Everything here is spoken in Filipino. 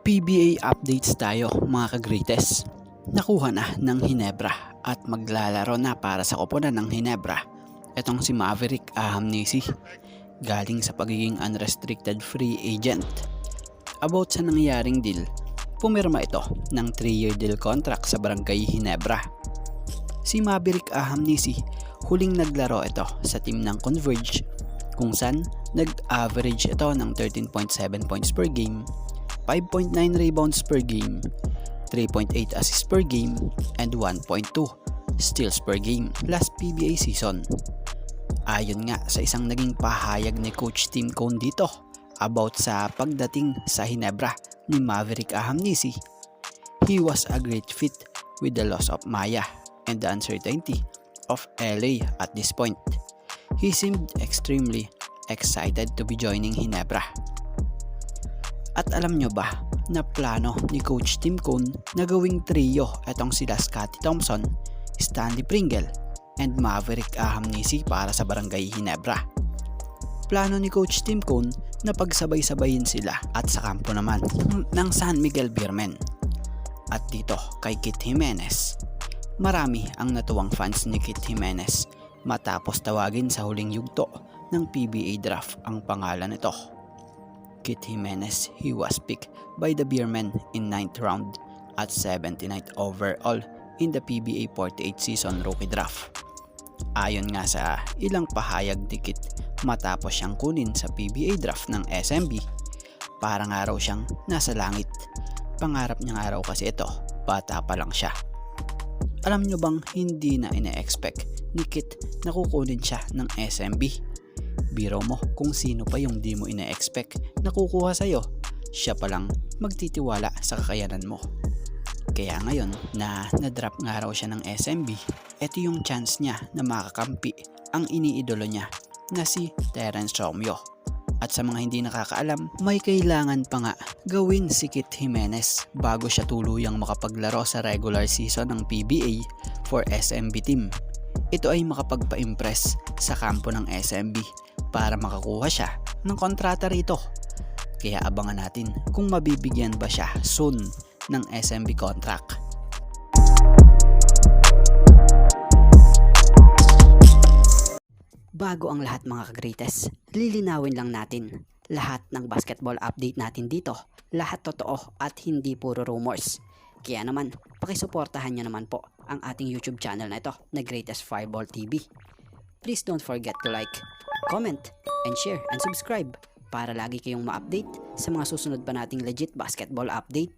PBA updates tayo mga ka-greatest. Nakuha na ng Ginebra at maglalaro na para sa koponan ng Ginebra itong si Maverick Ahamnisi galing sa pagiging unrestricted free agent. About sa nangyaring deal, pumirma ito ng 3-year deal contract sa Barangay Ginebra. Si Maverick Ahamnisi huling naglaro ito sa team ng Converge kung saan nag-average ito ng 13.7 points per game, 5.9 rebounds per game, 3.8 assists per game, and 1.2 steals per game last PBA season. Ayon nga sa isang naging pahayag ni Coach Tim Cone dito about sa pagdating sa Ginebra ni Maverick Ahamnisi, he was a great fit with the loss of Maya and the uncertainty of LA at this point. He seemed extremely excited to be joining Ginebra. At alam nyo ba na plano ni Coach Tim Cone na gawing trio itong sila Scottie Thompson, Stanley Pringle, and Maverick Ahamnisi para sa Barangay Ginebra. Plano ni Coach Tim Cone na pagsabay-sabayin sila at sa kampo naman ng San Miguel Beermen. At dito kay Kit Jimenez, marami ang natuwang fans ni Kit Jimenez matapos tawagin sa huling yugto ng PBA draft ang pangalan nito. Kit Jimenez, he was picked by the Beermen in 9th round at 79th overall in the PBA 48 season rookie draft. Ayon nga sa ilang pahayag ni Kit matapos siyang kunin sa PBA draft ng SMB, para nga raw siyang nasa langit. Pangarap niya nga raw kasi ito, bata pa lang siya. Alam nyo bang hindi na ine-expect ni Kit na kukunin siya ng SMB? Biro mo kung sino pa yung di mo ine-expect na kukuha sa'yo, siya palang magtitiwala sa kakayanan mo. Kaya ngayon na na-drop nga raw siya ng SMB, ito yung chance niya na makakampi ang iniidolo niya na si Terrence Romeo. At sa mga hindi nakakaalam, may kailangan pa nga gawin si Kit Jimenez bago siya tuluyang makapaglaro sa regular season ng PBA for SMB team. Ito ay makapagpa-impress sa kampo ng SMB para makakuha siya ng kontrata rito. Kaya abangan natin kung mabibigyan ba siya soon ng SMB contract. Bago ang lahat mga ka-greatest, lilinawin lang natin lahat ng basketball update natin dito. Lahat totoo at hindi puro rumors. Kaya naman, pakisuportahan nyo naman po ang ating YouTube channel na ito na Greatest Fireball TV. Please don't forget to like, comment, and share and subscribe para lagi kayong ma-update sa mga susunod pa nating legit basketball update.